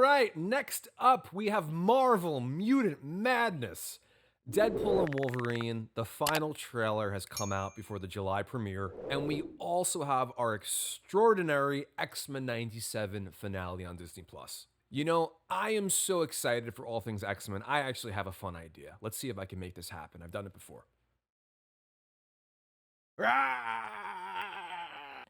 right, next up we have Marvel Mutant Madness. Deadpool and Wolverine, the final trailer has come out before the July premiere, and we also have our extraordinary X-Men 97 finale on Disney+. You know, I am so excited for all things X-Men, I actually have a fun idea. Let's see if I can make this happen. I've done it before.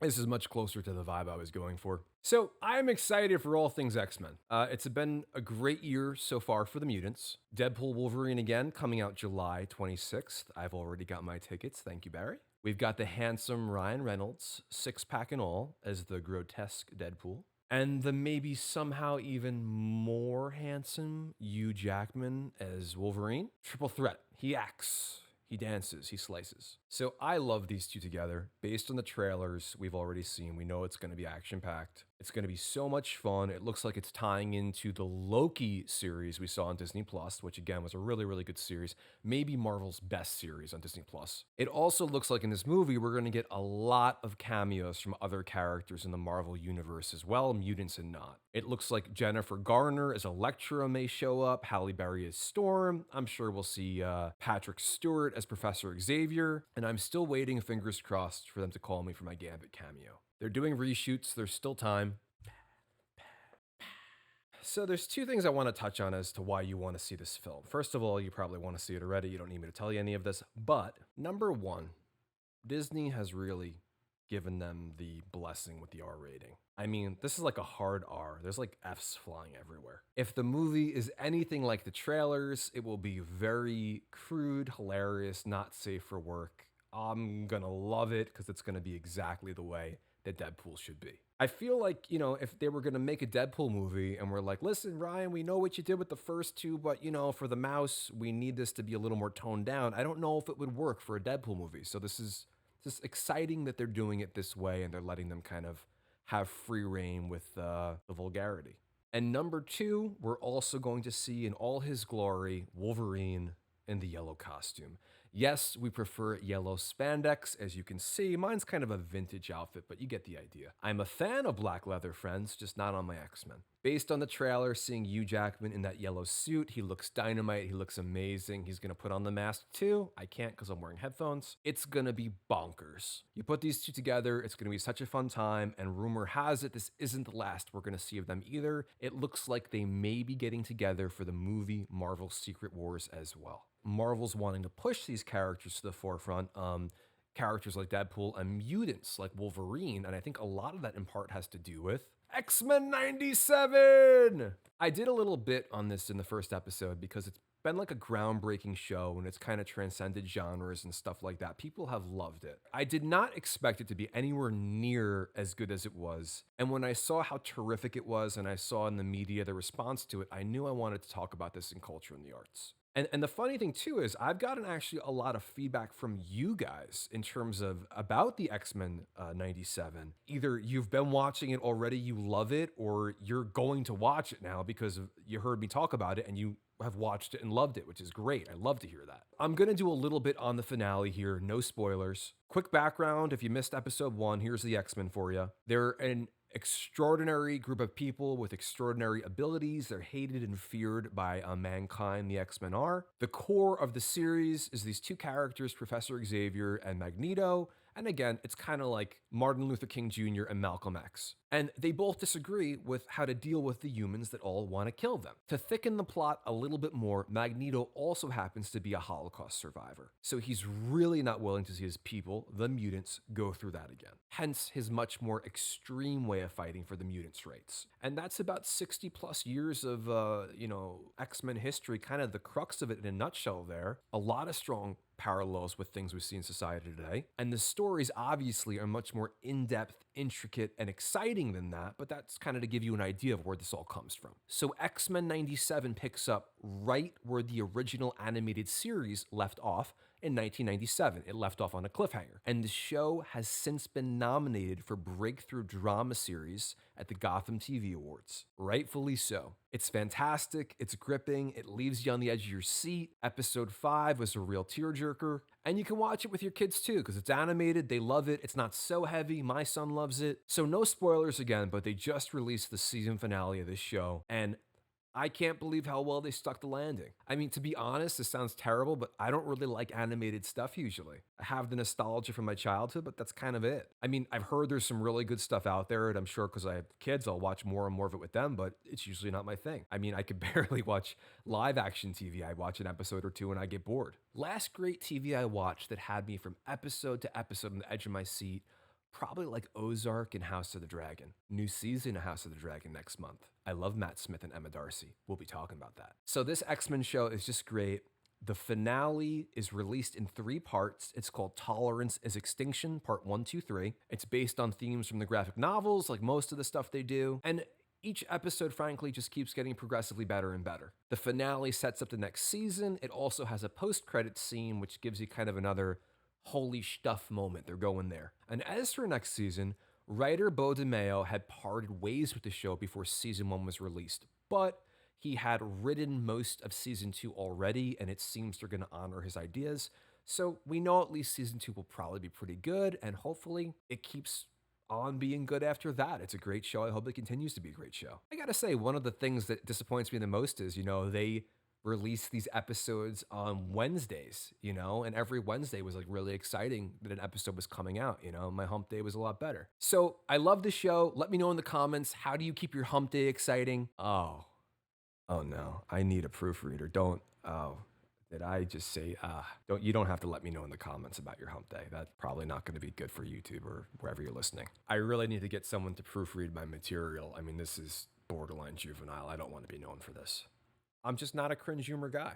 This is much closer to the vibe I was going for. So, I'm excited for all things X-Men. It's been a great year so far for the mutants. Deadpool Wolverine again, coming out July 26th. I've already got my tickets. Thank you, Barry. We've got the handsome Ryan Reynolds, six-pack and all, as the grotesque Deadpool. And the maybe somehow even more handsome Hugh Jackman as Wolverine. Triple threat. He acts. He dances, he slices. So I love these two together. Based on the trailers we've already seen, we know it's going to be action-packed. It's going to be so much fun. It looks like it's tying into the Loki series we saw on Disney+, which again was a really, really good series. Maybe Marvel's best series on Disney+. It also looks like in this movie we're going to get a lot of cameos from other characters in the Marvel universe as well, mutants and not. It looks like Jennifer Garner as Elektra may show up, Halle Berry as Storm. I'm sure we'll see Patrick Stewart as Professor Xavier, and I'm still waiting, fingers crossed, for them to call me for my Gambit cameo. They're doing reshoots, there's still time. So there's two things I want to touch on as to why you want to see this film. First of all, you probably want to see it already. You don't need me to tell you any of this. But number one, Disney has really given them the blessing with the R rating. I mean, this is like a hard R. There's like Fs flying everywhere. If the movie is anything like the trailers, it will be very crude, hilarious, not safe for work. I'm gonna love it because it's gonna be exactly the way that Deadpool should be. I feel like, you know, if they were gonna make a Deadpool movie and we're like, listen, Ryan, we know what you did with the first two, but, you know, for the mouse, we need this to be a little more toned down. I don't know if it would work for a Deadpool movie. So this is just exciting that they're doing it this way and they're letting them kind of have free reign with the vulgarity. And number two, we're also going to see in all his glory Wolverine in the yellow costume. Yes, we prefer yellow spandex. As you can see, mine's kind of a vintage outfit, but you get the idea. I'm a fan of black leather, friends, just not on my X-Men. Based on the trailer, seeing Hugh Jackman in that yellow suit, he looks dynamite, he looks amazing. He's gonna put on the mask too. I can't because I'm wearing headphones. It's gonna be bonkers. You put these two together, it's gonna be such a fun time, and rumor has it this isn't the last we're gonna see of them either. It looks like they may be getting together for the movie Marvel Secret Wars as well. Marvel's wanting to push these characters to the forefront, characters like Deadpool and mutants like Wolverine, and I think a lot of that in part has to do with X-Men 97! I did a little bit on this in the first episode because it's been like a groundbreaking show and it's kind of transcended genres and stuff like that. People have loved it. I did not expect it to be anywhere near as good as it was. And when I saw how terrific it was and I saw in the media the response to it, I knew I wanted to talk about this in culture and the arts. And the funny thing too is I've gotten actually a lot of feedback from you guys in terms of about the X-Men 97. Either you've been watching it already, you love it, or you're going to watch it now because you heard me talk about it and you have watched it and loved it, which is great. I love to hear that. I'm gonna do a little bit on the finale here, no spoilers. Quick background, if you missed episode 1, here's the X-Men for you. They're an extraordinary group of people with extraordinary abilities. They're hated and feared by mankind, the X-Men are. The core of the series is these two characters, Professor Xavier and Magneto. And again, it's kind of like Martin Luther King Jr. and Malcolm X. And they both disagree with how to deal with the humans that all want to kill them. To thicken the plot a little bit more, Magneto also happens to be a Holocaust survivor. So he's really not willing to see his people, the mutants, go through that again. Hence his much more extreme way of fighting for the mutants' rights. And that's about 60 plus years of, X-Men history, kind of the crux of it in a nutshell there. A lot of strong parallels with things we see in society today. And the stories obviously are much more in-depth, intricate, and exciting than that, but that's kind of to give you an idea of where this all comes from. So X-Men 97 picks up right where the original animated series left off in 1997. It left off on a cliffhanger. And the show has since been nominated for Breakthrough Drama Series at the Gotham TV Awards. Rightfully so. It's fantastic, it's gripping, it leaves you on the edge of your seat. Episode 5 was a real tearjerker. And you can watch it with your kids too, because it's animated, they love it, it's not so heavy, my son loves it. So no spoilers again, but they just released the season finale of this show, and I can't believe how well they stuck the landing. I mean, to be honest, this sounds terrible, but I don't really like animated stuff usually. I have the nostalgia from my childhood, but that's kind of it. I mean, I've heard there's some really good stuff out there, and I'm sure because I have kids, I'll watch more and more of it with them, but it's usually not my thing. I mean, I could barely watch live action TV. I watch an episode or two and I get bored. Last great TV I watched that had me from episode to episode on the edge of my seat, probably like Ozark and House of the Dragon. New season of House of the Dragon next month. I love Matt Smith and Emma Darcy. We'll be talking about that. So this X-Men show is just great. The finale is released in 3 parts. It's called Tolerance is Extinction, Part 1, 2, 3. It's based on themes from the graphic novels, like most of the stuff they do. And each episode, frankly, just keeps getting progressively better and better. The finale sets up the next season. It also has a post-credit scene, which gives you kind of another holy stuff moment. They're going there. And as for next season, writer Beau Demayo had parted ways with the show before season 1 was released, but he had written most of season 2 already, and it seems they're going to honor his ideas. So we know at least season 2 will probably be pretty good, and hopefully it keeps on being good after that. It's a great show. I hope it continues to be a great show. I gotta say, one of the things that disappoints me the most is, they release these episodes on Wednesdays, and every Wednesday was like really exciting that an episode was coming out, my hump day was a lot better. So I love the show. Let me know in the comments, how do you keep your hump day exciting? Oh no, I need a proofreader. Did I just say, you don't have to let me know in the comments about your hump day. That's probably not going to be good for YouTube or wherever you're listening. I really need to get someone to proofread my material. I mean, this is borderline juvenile. I don't want to be known for this. I'm just not a cringe humor guy.